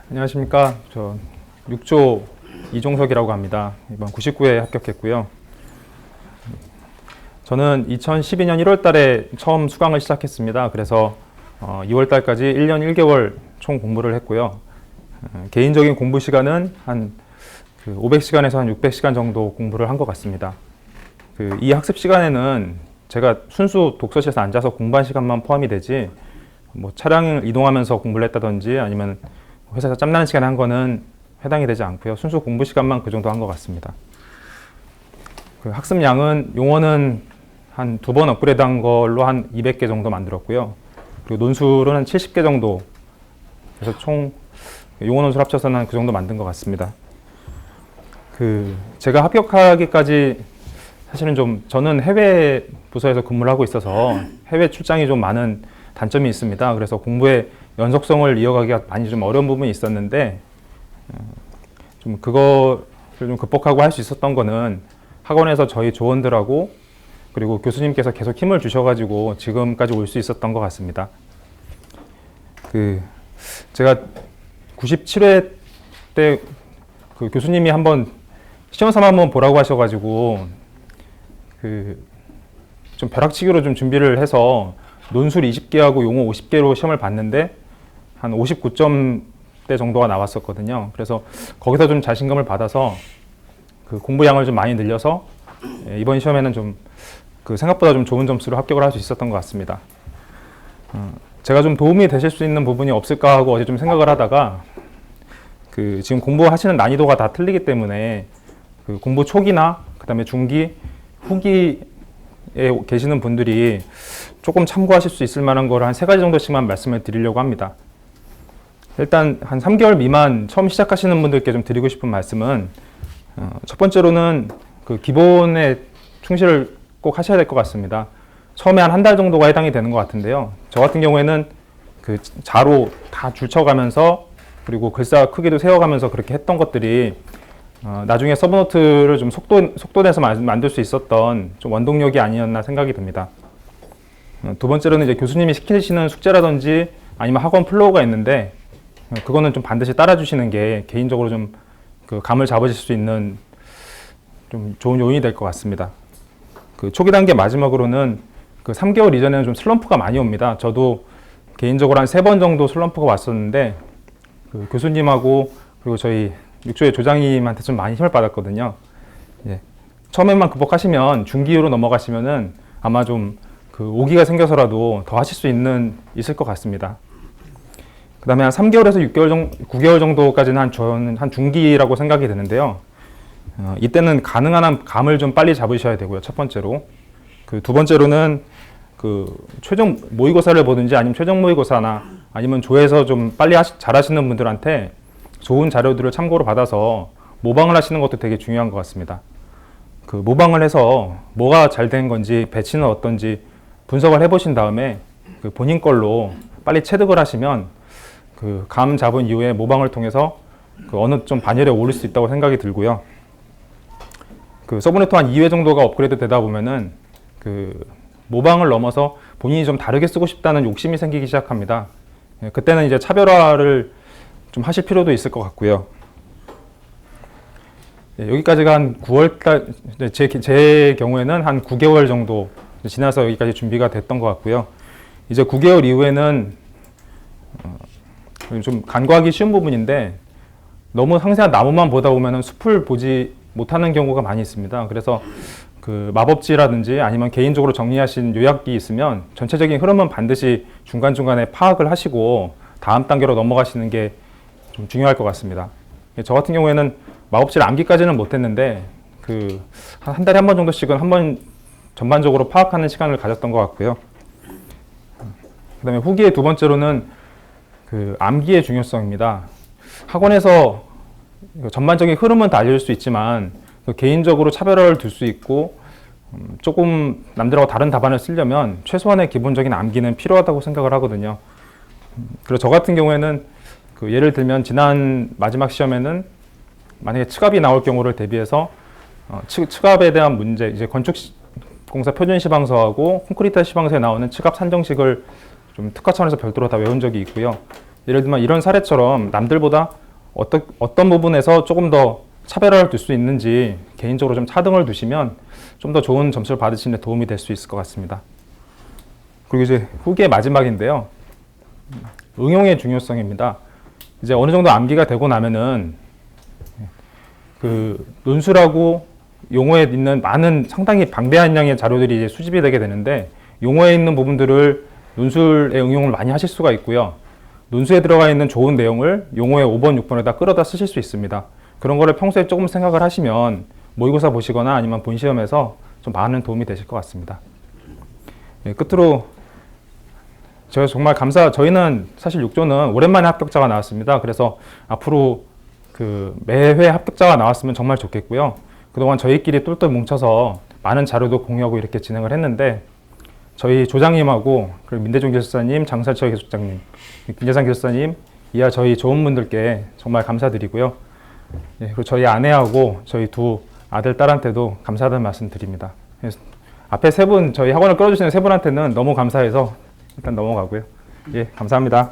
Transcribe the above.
안녕하십니까. 저 6조 이종석이라고 합니다. 이번 99회 합격했고요. 저는 2012년 1월 달에 처음 수강을 시작했습니다. 그래서 2월 달까지 1년 1개월 총 공부를 했고요. 개인적인 공부 시간은 한 500시간에서 한 600시간 정도 공부를 한 것 같습니다. 이 학습 시간에는 제가 순수 독서실에서 앉아서 공부한 시간만 포함이 되지, 뭐 차량을 이동하면서 공부를 했다든지 아니면 회사에서 짬나는 시간에 한 거는 해당이 되지 않고요. 순수 공부 시간만 그 정도 한 것 같습니다. 학습량은 용어는 한 2번 업그레이드 한 걸로 한 200개 정도 만들었고요. 그리고 논술은 한 70개 정도. 그래서 총 용어 논술 합쳐서는 한 그 정도 만든 것 같습니다. 제가 합격하기까지 사실은 저는 해외 부서에서 근무를 하고 있어서 해외 출장이 좀 많은 단점이 있습니다. 그래서 공부의 연속성을 이어가기가 많이 좀 어려운 부분이 있었는데, 좀 그거를 좀 극복하고 할 수 있었던 거는 학원에서 저희 조원들하고 그리고 교수님께서 계속 힘을 주셔가지고 지금까지 올 수 있었던 것 같습니다. 제가 97회 때 교수님이 한번 시험 삼아 한번 보라고 하셔가지고 좀 벼락치기로 좀 준비를 해서 논술 20개하고 용어 50개로 시험을 봤는데 한 59점대 정도가 나왔었거든요. 그래서 거기서 좀 자신감을 받아서 공부량을 좀 많이 늘려서 이번 시험에는 좀 생각보다 좀 좋은 점수로 합격을 할 수 있었던 것 같습니다. 제가 좀 도움이 되실 수 있는 부분이 없을까 하고 어제 좀 생각을 하다가 지금 공부하시는 난이도가 다 틀리기 때문에 공부 초기나 그다음에 중기, 후기에 계시는 분들이 조금 참고하실 수 있을 만한 거를 한 3가지 정도씩만 말씀을 드리려고 합니다. 일단 한 3개월 미만 처음 시작하시는 분들께 좀 드리고 싶은 말씀은, 첫 번째로는 기본에 충실을 꼭 하셔야 될 것 같습니다. 처음에 한 달 정도가 해당이 되는 것 같은데요. 저 같은 경우에는 자로 다 줄쳐가면서 그리고 글자 크기도 세워가면서 그렇게 했던 것들이 나중에 서브노트를 좀 속도 내서 만들 수 있었던 좀 원동력이 아니었나 생각이 듭니다. 두 번째로는 이제 교수님이 시키시는 숙제라든지 아니면 학원 플로우가 있는데, 그거는 좀 반드시 따라주시는 게 개인적으로 좀 감을 잡으실 수 있는 좀 좋은 요인이 될 것 같습니다. 초기 단계 마지막으로는 3개월 이전에는 좀 슬럼프가 많이 옵니다. 저도 개인적으로 한 3번 정도 슬럼프가 왔었는데, 교수님하고 그리고 저희 6조의 조장님한테 좀 많이 힘을 받았거든요. 예. 처음에만 극복하시면 중기로 넘어가시면은 아마 좀 오기가 생겨서라도 더 하실 수 있을 것 같습니다. 그 다음에 한 3개월에서 9개월 정도까지는 저는 한 중기라고 생각이 되는데요. 이때는 가능한 한 감을 좀 빨리 잡으셔야 되고요. 첫 번째로. 두 번째로는 최종 모의고사를 보든지 아니면 최종 모의고사나 아니면 조에서 좀 빨리 잘하시는 분들한테 좋은 자료들을 참고로 받아서 모방을 하시는 것도 되게 중요한 것 같습니다. 모방을 해서 뭐가 잘 된 건지 배치는 어떤지 분석을 해보신 다음에 본인 걸로 빨리 체득을 하시면 감 잡은 이후에 모방을 통해서 어느 좀 반열에 오를 수 있다고 생각이 들고요. 서브노트 한 2회 정도가 업그레이드 되다 보면은 모방을 넘어서 본인이 좀 다르게 쓰고 싶다는 욕심이 생기기 시작합니다. 그때는 이제 차별화를 좀 하실 필요도 있을 것 같고요. 여기까지가 한 9월달, 제 경우에는 한 9개월 정도 지나서 여기까지 준비가 됐던 것 같고요. 이제 9개월 이후에는 좀 간과하기 쉬운 부분인데, 너무 상세한 나무만 보다 보면 숲을 보지 못하는 경우가 많이 있습니다. 그래서 마법지라든지 아니면 개인적으로 정리하신 요약이 있으면 전체적인 흐름은 반드시 중간중간에 파악을 하시고 다음 단계로 넘어가시는 게 좀 중요할 것 같습니다. 저 같은 경우에는 마법질 암기까지는 못했는데 한 달에 한 번 정도씩은 한번 전반적으로 파악하는 시간을 가졌던 것 같고요. 그 다음에 후기의 두 번째로는 암기의 중요성입니다. 학원에서 전반적인 흐름은 다 알려줄 수 있지만 개인적으로 차별화를 둘 수 있고 조금 남들하고 다른 답안을 쓰려면 최소한의 기본적인 암기는 필요하다고 생각을 하거든요. 그래서 저 같은 경우에는 예를 들면 지난 마지막 시험에는 만약에 츠갑이 나올 경우를 대비해서 츠갑에 대한 문제, 이제 건축공사 표준 시방서하고 콘크리트 시방서에 나오는 츠갑 산정식을 좀 특화 차원에서 별도로 다 외운 적이 있고요. 예를 들면 이런 사례처럼 남들보다 어떤 부분에서 조금 더 차별화를 둘 수 있는지 개인적으로 좀 차등을 두시면 좀 더 좋은 점수를 받으시는 데 도움이 될 수 있을 것 같습니다. 그리고 이제 후기의 마지막인데요. 응용의 중요성입니다. 이제 어느 정도 암기가 되고 나면은 그 논술하고 용어에 있는 많은 상당히 방대한 양의 자료들이 이제 수집이 되게 되는데 용어에 있는 부분들을 논술에 응용을 많이 하실 수가 있고요. 논술에 들어가 있는 좋은 내용을 용어의 5번, 6번에다 끌어다 쓰실 수 있습니다. 그런 거를 평소에 조금 생각을 하시면 모의고사 보시거나 아니면 본시험에서 좀 많은 도움이 되실 것 같습니다. 예, 끝으로 제가 정말 저희는 사실 6조는 오랜만에 합격자가 나왔습니다. 그래서 앞으로 그 매회 합격자가 나왔으면 정말 좋겠고요. 그동안 저희끼리 똘똘 뭉쳐서 많은 자료도 공유하고 이렇게 진행을 했는데 저희 조장님하고 그리고 민대중 기술사님, 장살철 기술장님, 김재상 기술사님, 이하 저희 조원분들께 정말 감사드리고요. 예, 그리고 저희 아내하고 저희 두 아들, 딸한테도 감사하다는 말씀 드립니다. 앞에 세 분, 저희 학원을 끌어주시는 세 분한테는 너무 감사해서 일단 넘어가고요. 예, 감사합니다.